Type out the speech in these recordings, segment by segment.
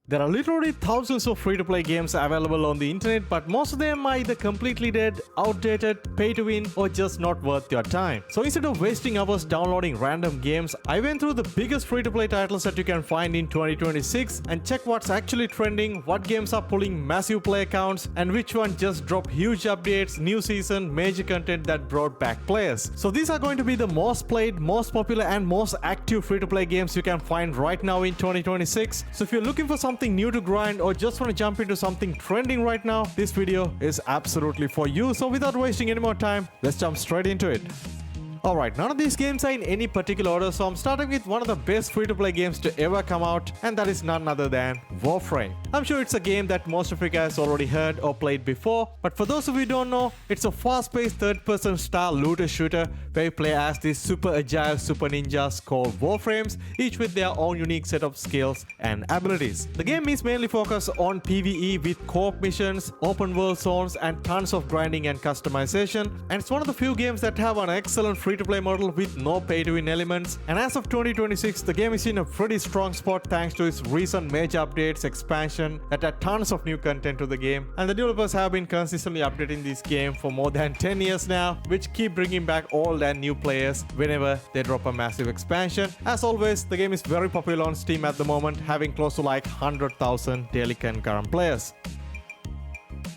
There are literally thousands of free-to-play games available on the internet, but most of them are either completely dead, outdated, pay to win, or just not worth your time. So instead of wasting hours downloading random games, I went through the biggest free-to-play titles that you can find in 2026 and check what's actually trending, what games are pulling massive play counts, and which one just dropped huge updates, new season, major content that brought back players. So these are going to be the most played, most popular, and most active free-to-play games you can find right now in 2026. So if you're looking for something new to grind or just want to jump into something trending right now, this video is absolutely for you. So without wasting any more time, let's jump straight into it. Alright, none of these games are in any particular order, so I'm starting with one of the best free-to-play games to ever come out, and that is none other than Warframe. I'm sure it's a game that most of you guys already heard or played before, but for those of you who don't know, it's a fast-paced third-person style looter shooter where you play as these super agile super ninjas called Warframes, each with their own unique set of skills and abilities. The game is mainly focused on PvE with co-op missions, open world zones, and tons of grinding and customization, and it's one of the few games that have an excellent free-to-play model with no pay-to-win elements. And as of 2026, the game is in a pretty strong spot thanks to its recent major updates, expansion that add tons of new content to the game, and the developers have been consistently updating this game for more than 10 years now, which keep bringing back old and new players whenever they drop a massive expansion. As always, the game is very popular on Steam at the moment, having close to like 100,000 daily concurrent players.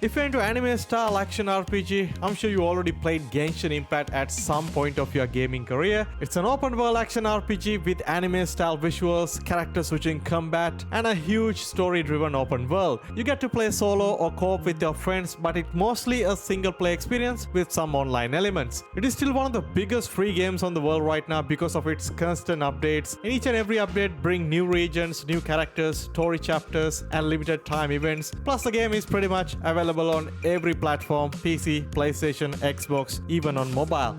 If you're into anime-style action RPG, I'm sure you already played Genshin Impact at some point of your gaming career. It's an open-world action RPG with anime-style visuals, character-switching combat, and a huge story-driven open world. You get to play solo or co-op with your friends, but it's mostly a single-play experience with some online elements. It is still one of the biggest free games on the world right now because of its constant updates. And each and every update bring new regions, new characters, story chapters, and limited time events. Plus, the game is pretty much available on every platform: PC, PlayStation, Xbox, even on mobile.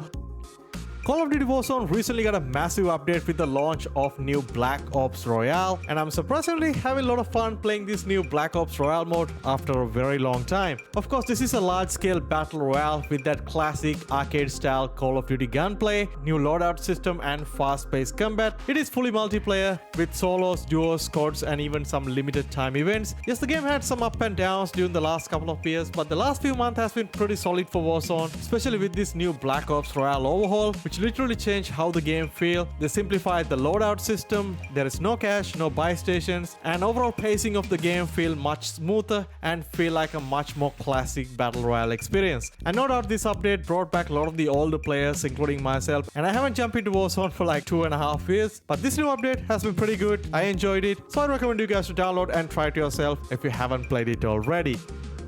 Call of Duty Warzone recently got a massive update with the launch of new Black Ops Royale, and I'm surprisingly having a lot of fun playing this new Black Ops Royale mode after a very long time. Of course, this is a large-scale battle royale with that classic arcade-style Call of Duty gunplay, new loadout system, and fast-paced combat. It is fully multiplayer with solos, duos, squads, and even some limited time events. Yes, the game had some up and downs during the last couple of years, but the last few months has been pretty solid for Warzone, especially with this new Black Ops Royale overhaul, which literally changed how the game feels. They simplified the loadout system, there is no cache, no buy stations, and overall pacing of the game feel much smoother and feel like a much more classic battle royale experience. And no doubt this update brought back a lot of the older players, including myself, and I haven't jumped into Warzone for like 2.5 years, but this new update has been pretty good. I enjoyed it, so I recommend you guys to download and try it yourself if you haven't played it already.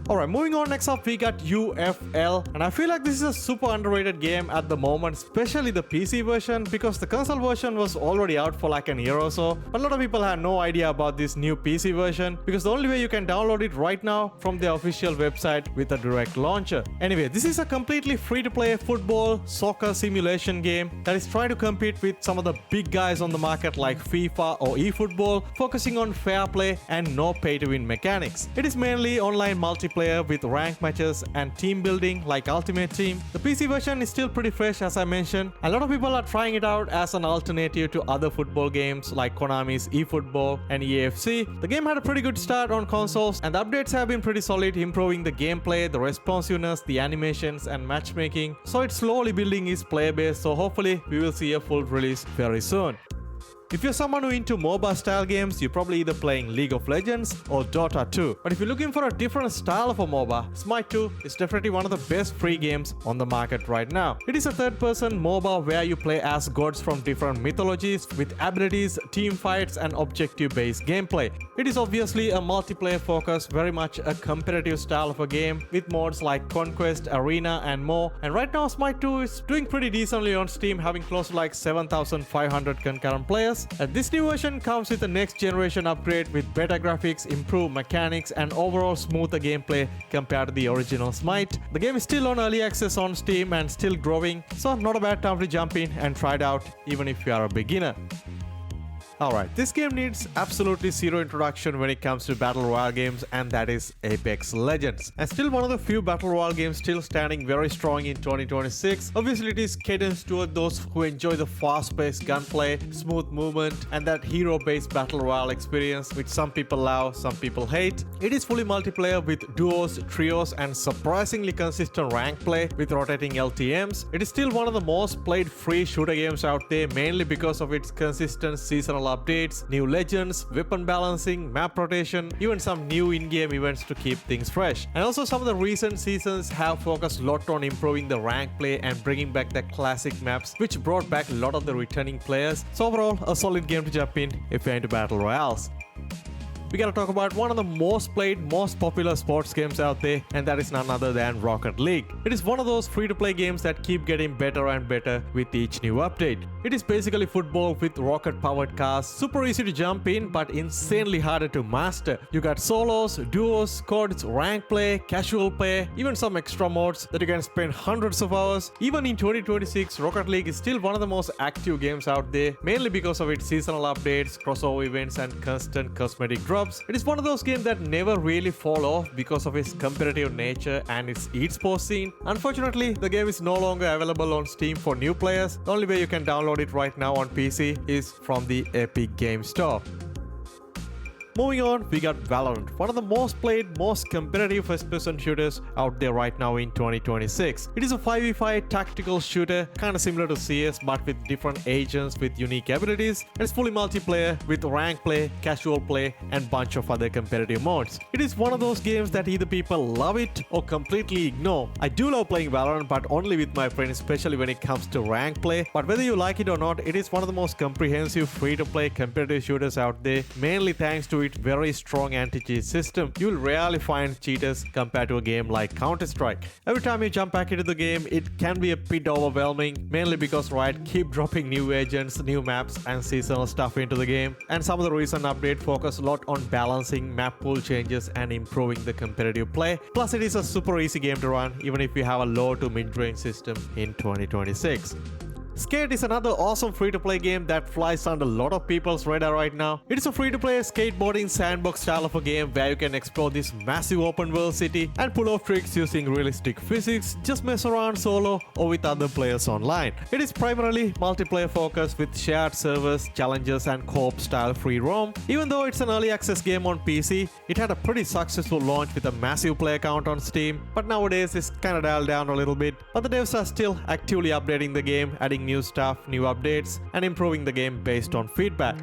Alright, moving on, next up we got UFL, and I feel like this is a super underrated game at the moment, especially the PC version, because the console version was already out for like a year or so, but a lot of people had no idea about this new PC version because the only way you can download it right now from the official website with a direct launcher. Anyway, this is a completely free-to-play football, soccer simulation game that is trying to compete with some of the big guys on the market like FIFA or eFootball, focusing on fair play and no pay-to-win mechanics. It is mainly online multiplayer with rank matches and team building like Ultimate Team. The PC version is still pretty fresh, as I mentioned. A lot of people are trying it out as an alternative to other football games like Konami's eFootball and EAFC. The game had a pretty good start on consoles, and the updates have been pretty solid, improving the gameplay, the responsiveness, the animations, and matchmaking. So it's slowly building its player base, so hopefully we will see a full release very soon. If you're someone who into MOBA style games, you're probably either playing League of Legends or Dota 2. But if you're looking for a different style of a MOBA, Smite 2 is definitely one of the best free games on the market right now. It is a third-person MOBA where you play as gods from different mythologies with abilities, team fights, and objective-based gameplay. It is obviously a multiplayer focus, very much a competitive style of a game with modes like Conquest, Arena, and more. And right now Smite 2 is doing pretty decently on Steam, having close to like 7,500 concurrent players. And this new version comes with a next generation upgrade with better graphics, improved mechanics, and overall smoother gameplay compared to the original Smite. The game is still on early access on Steam and still growing, so not a bad time to jump in and try it out even if you are a beginner. Alright, this game needs absolutely zero introduction when it comes to Battle Royale games, and that is Apex Legends. And still one of the few Battle Royale games still standing very strong in 2026. Obviously it is catered toward those who enjoy the fast-paced gunplay, smooth movement, and that hero-based Battle Royale experience which some people love, some people hate. It is fully multiplayer with duos, trios, and surprisingly consistent rank play with rotating LTMs. It is still one of the most played free shooter games out there, mainly because of its consistent seasonal updates, new legends, weapon balancing, map rotation, even some new in-game events to keep things fresh. And also some of the recent seasons have focused a lot on improving the rank play and bringing back the classic maps, which brought back a lot of the returning players. So overall, a solid game to jump in if you're into Battle Royales. We gotta talk about one of the most played, most popular sports games out there, and that is none other than Rocket League. It is one of those free-to-play games that keep getting better and better with each new update. It is basically football with rocket-powered cars, super easy to jump in but insanely harder to master. You got solos, duos, squads, rank play, casual play, even some extra modes that you can spend hundreds of hours. Even in 2026, Rocket League is still one of the most active games out there, mainly because of its seasonal updates, crossover events, and constant cosmetic drops. It is one of those games that never really fall off because of its competitive nature and its esports scene. Unfortunately, the game is no longer available on Steam for new players. The only way you can download it right now on PC is from the Epic Game Store. Moving on, we got Valorant, one of the most played, most competitive first-person shooters out there right now in 2026. It is a 5v5 tactical shooter, kinda similar to CS but with different agents with unique abilities. It's fully multiplayer with rank play, casual play, and bunch of other competitive modes. It is one of those games that either people love it or completely ignore. I do love playing Valorant, but only with my friends, especially when it comes to rank play. But whether you like it or not, it is one of the most comprehensive free-to-play competitive shooters out there, mainly thanks to its very strong anti-cheat system. You'll rarely find cheaters compared to a game like Counter-Strike. Every time you jump back into the game, it can be a bit overwhelming, mainly because Riot keep dropping new agents, new maps, and seasonal stuff into the game. And some of the recent updates focus a lot on balancing map pool changes and improving the competitive play. Plus, it is a super easy game to run, even if you have a low to mid-range system in 2026. Skate is another awesome free-to-play game that flies under a lot of people's radar right now. It is a free-to-play skateboarding sandbox style of a game where you can explore this massive open-world city and pull off tricks using realistic physics, just mess around solo or with other players online. It is primarily multiplayer focused with shared servers, challenges, and co-op style free roam. Even though it's an early access game on PC, it had a pretty successful launch with a massive player count on Steam, but nowadays it's kinda dialed down a little bit. But the devs are still actively updating the game, adding new stuff, new updates, and improving the game based on feedback.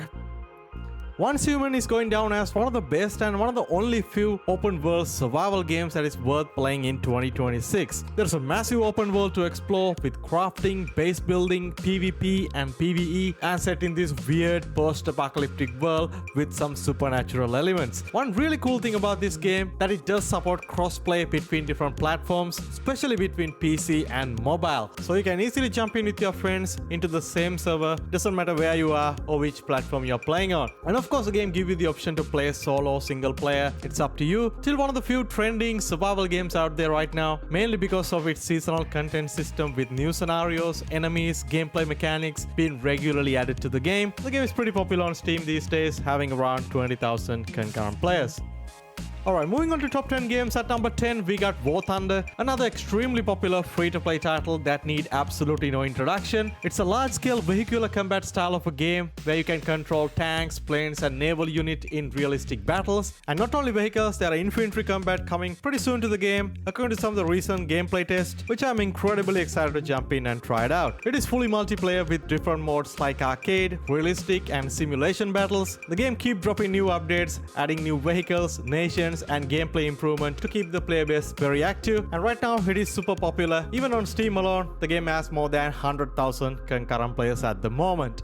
Once Human is going down as one of the best and one of the only few open world survival games that is worth playing in 2026. There's a massive open world to explore with crafting, base building, PvP and PvE, and set in this weird post-apocalyptic world with some supernatural elements. One really cool thing about this game that it does support cross-play between different platforms, especially between PC and mobile. So you can easily jump in with your friends into the same server, doesn't matter where you are or which platform you're playing on. And of course, the game gives you the option to play solo, single player. It's up to you. Still one of the few trending survival games out there right now, mainly because of its seasonal content system with new scenarios, enemies, gameplay mechanics being regularly added to the game. The game is pretty popular on Steam these days, having around 20,000 concurrent players. Alright, moving on to top 10 games. At number 10, we got War Thunder, another extremely popular free-to-play title that need absolutely no introduction. It's a large-scale vehicular combat style of a game where you can control tanks, planes, and naval unit in realistic battles. And not only vehicles, there are infantry combat coming pretty soon to the game, according to some of the recent gameplay tests, which I'm incredibly excited to jump in and try it out. It is fully multiplayer with different modes like arcade, realistic, and simulation battles. The game keeps dropping new updates, adding new vehicles, nations, and gameplay improvement to keep the player base very active. And right now it is super popular. Even on Steam alone, the game has more than 100,000 concurrent players at the moment.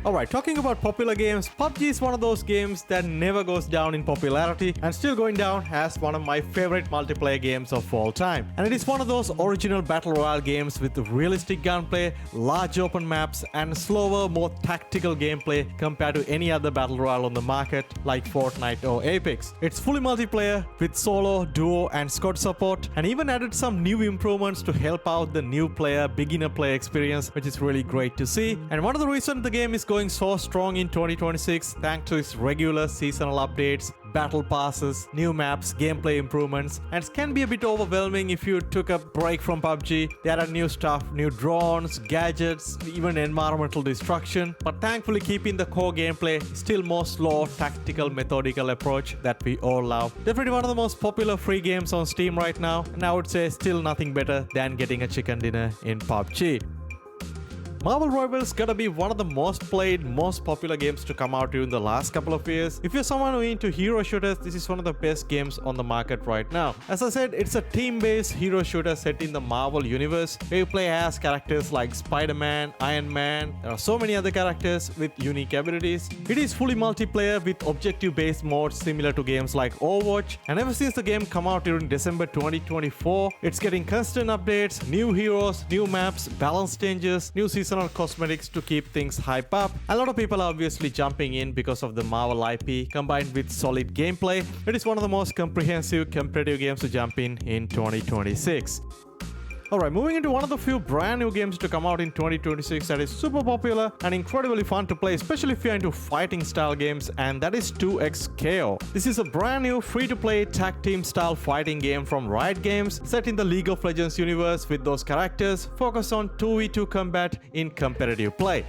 Alright, talking about popular games, PUBG is one of those games that never goes down in popularity and still going down as one of my favorite multiplayer games of all time. And it is one of those original battle royale games with realistic gunplay, large open maps, and slower, more tactical gameplay compared to any other battle royale on the market like Fortnite or Apex. It's fully multiplayer with solo, duo, and squad support, and even added some new improvements to help out the new player, beginner player experience, which is really great to see. And one of the reasons the game is going so strong in 2026 thanks to its regular seasonal updates, battle passes, new maps, gameplay improvements, and it can be a bit overwhelming if you took a break from PUBG. There are new stuff, new drones, gadgets, even environmental destruction, but thankfully keeping the core gameplay still more slow, tactical, methodical approach that we all love. Definitely one of the most popular free games on Steam right now, and I would say still nothing better than getting a chicken dinner in PUBG. Marvel Rivals gotta be one of the most played, most popular games to come out during the last couple of years. If you're someone who into hero shooters, this is one of the best games on the market right now. As I said, it's a team-based hero shooter set in the Marvel universe where you play as characters like Spider-Man, Iron Man. There are so many other characters with unique abilities. It is fully multiplayer with objective-based modes similar to games like Overwatch, and ever since the game come out during December 2024, it's getting constant updates, new heroes, new maps, balance changes, new seasonal cosmetics to keep things hype up. A lot of people are obviously jumping in because of the Marvel IP combined with solid gameplay. It is one of the most comprehensive competitive games to jump in 2026. Alright, moving into one of the few brand new games to come out in 2026 that is super popular and incredibly fun to play, especially if you're into fighting style games, and that is 2X KO. This is a brand new free-to-play tag team style fighting game from Riot Games set in the League of Legends universe with those characters focused on 2v2 combat in competitive play.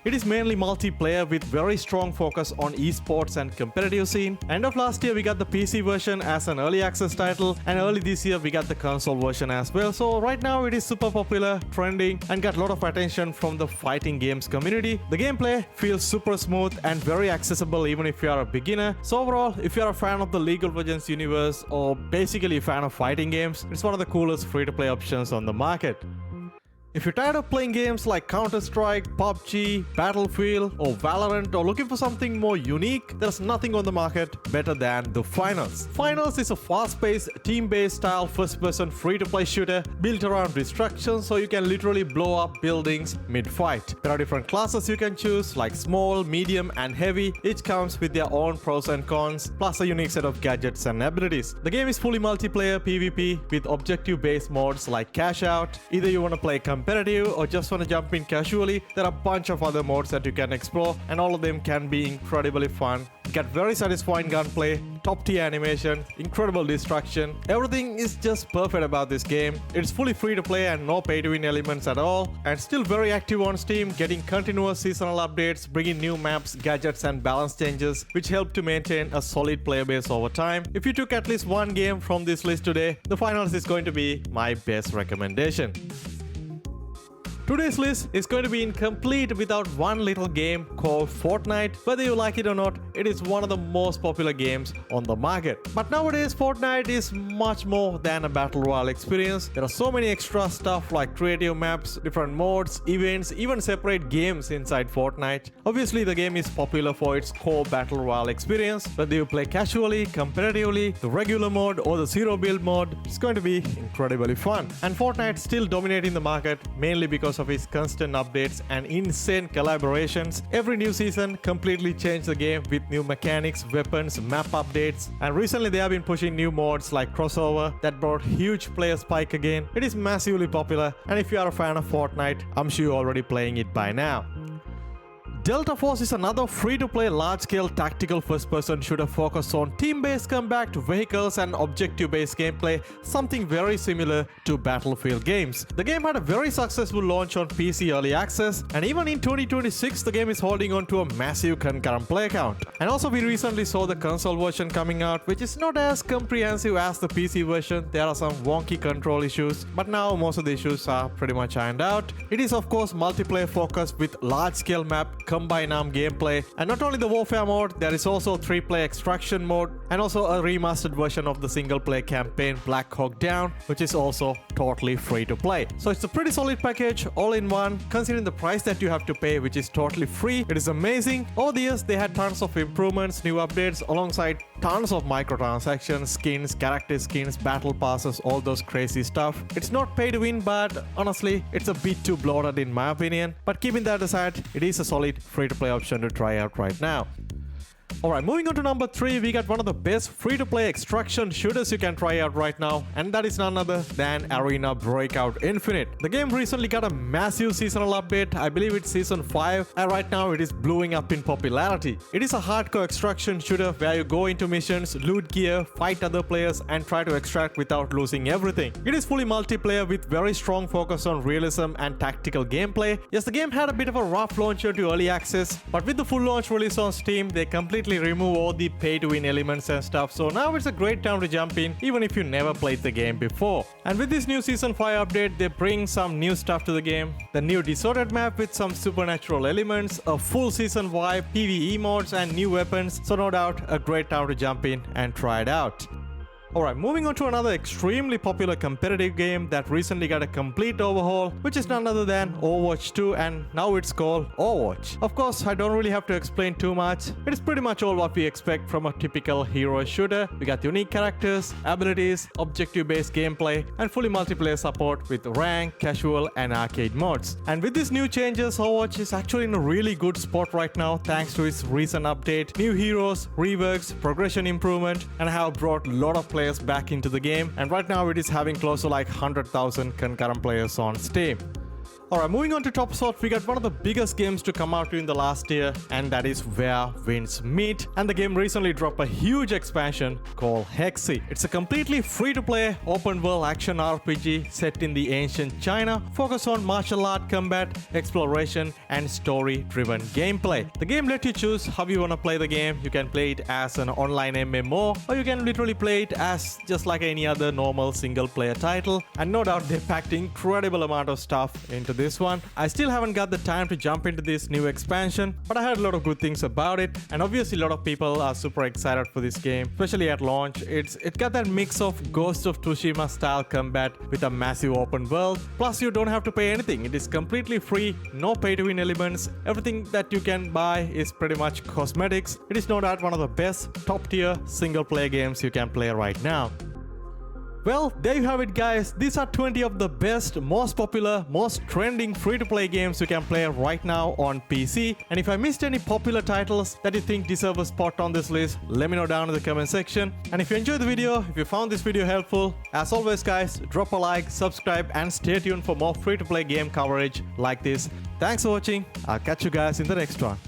It is mainly multiplayer with very strong focus on esports and competitive scene. End of last year we got the PC version as an early access title, and early this year we got the console version as well. So right now it is super popular, trending, and got a lot of attention from the fighting games community. The gameplay feels super smooth and very accessible even if you are a beginner. So overall, if you are a fan of the League of Legends universe or basically a fan of fighting games, it's one of the coolest free-to-play options on the market. If you're tired of playing games like Counter-Strike, PUBG, Battlefield, or Valorant, or looking for something more unique, there's nothing on the market better than the Finals. Finals is a fast-paced, team-based style first-person free-to-play shooter built around destruction, so you can literally blow up buildings mid-fight. There are different classes you can choose, like small, medium, and heavy. Each comes with their own pros and cons, plus a unique set of gadgets and abilities. The game is fully multiplayer PvP with objective-based modes like Cash Out. Either you want to play competitive or just want to jump in casually, there are a bunch of other modes that you can explore, and all of them can be incredibly fun. You get very satisfying gunplay, top tier animation, incredible destruction. Everything is just perfect about this game. It's fully free to play and no pay to win elements at all, and still very active on Steam, getting continuous seasonal updates, bringing new maps, gadgets, and balance changes, which help to maintain a solid player base over time. If you took at least one game from this list today, the Finals is going to be my best recommendation. Today's list is going to be incomplete without one little game called Fortnite. Whether you like it or not, it is one of the most popular games on the market. But nowadays, Fortnite is much more than a battle royale experience. There are so many extra stuff like creative maps, different modes, events, even separate games inside Fortnite. Obviously, the game is popular for its core battle royale experience. Whether you play casually, competitively, the regular mode, or the zero build mode, it's going to be incredibly fun. And Fortnite still dominating the market mainly because of its constant updates and insane collaborations. Every new season completely changed the game with new mechanics, weapons, map updates, and recently they have been pushing new modes like crossover that brought huge player spike again. It is massively popular, and if you are a fan of Fortnite, I'm sure you're already playing it by now. Delta Force is another free-to-play large-scale tactical first-person shooter focused on team-based combat, vehicles, and objective-based gameplay, something very similar to Battlefield games. The game had a very successful launch on PC Early Access, and even in 2026, the game is holding on to a massive concurrent play count. And also, we recently saw the console version coming out, which is not as comprehensive as the PC version. There are some wonky control issues, but now most of the issues are pretty much ironed out. It is, of course, multiplayer focused with large-scale map, combine arm gameplay, and not only the warfare mode, there is also 3-player extraction mode, and also a remastered version of the single-player campaign Black Hawk Down, which is also totally free to play. So it's a pretty solid package, all in one. Considering the price that you have to pay, which is totally free, it is amazing. Over the years, they had tons of improvements, new updates, alongside tons of microtransactions, skins, character skins, battle passes, all those crazy stuff. It's not pay to win, but honestly, it's a bit too bloated in my opinion. But keeping that aside, it is a solid free-to-play option to try out right now. Alright, moving on to number 3, we got one of the best free-to-play extraction shooters you can try out right now, and that is none other than Arena Breakout Infinite. The game recently got a massive seasonal update, I believe it's season 5, and right now it is blowing up in popularity. It is a hardcore extraction shooter where you go into missions, loot gear, fight other players, and try to extract without losing everything. It is fully multiplayer with very strong focus on realism and tactical gameplay. Yes, the game had a bit of a rough launcher to early access, but with the full launch release on Steam, they completely remove all the pay-to-win elements and stuff, so now it's a great time to jump in even if you never played the game before. And with this new Season 5 update, they bring some new stuff to the game. The new Disordered map with some supernatural elements, a full season vibe, PvE mods and new weapons, so no doubt a great time to jump in and try it out. Alright, moving on to another extremely popular competitive game that recently got a complete overhaul, which is none other than Overwatch 2, and now it's called Overwatch. Of course, I don't really have to explain too much. It is pretty much all what we expect from a typical hero shooter. We got unique characters, abilities, objective-based gameplay, and fully multiplayer support with rank, casual, and arcade modes. And with these new changes, Overwatch is actually in a really good spot right now thanks to its recent update, new heroes, reworks, progression improvement, and have brought a lot of players back into the game, and right now it is having close to like 100,000 concurrent players on Steam. Alright, moving on to top spot, we got one of the biggest games to come out during the last year, and that is Where Winds Meet. And the game recently dropped a huge expansion called Hexy. It's a completely free-to-play, open-world action RPG set in the ancient China, focused on martial art combat, exploration, and story-driven gameplay. The game lets you choose how you want to play the game. You can play it as an online MMO, or you can literally play it as just like any other normal single-player title. And no doubt they packed incredible amount of stuff into this one. I still haven't got the time to jump into this new expansion, but I heard a lot of good things about it, and obviously a lot of people are super excited for this game, especially at launch. It got that mix of Ghost of Tsushima style combat with a massive open world, plus you don't have to pay anything. It is completely free, no pay to win elements. Everything that you can buy is pretty much cosmetics. It is no doubt one of the best top tier single player games you can play right now. Well, there you have it guys. These are 20 of the best, most popular, most trending free-to-play games you can play right now on PC. And if I missed any popular titles that you think deserve a spot on this list, let me know down in the comment section. And if you enjoyed the video, if you found this video helpful, as always guys, drop a like, subscribe, and stay tuned for more free-to-play game coverage like this. Thanks for watching. I'll catch you guys in the next one.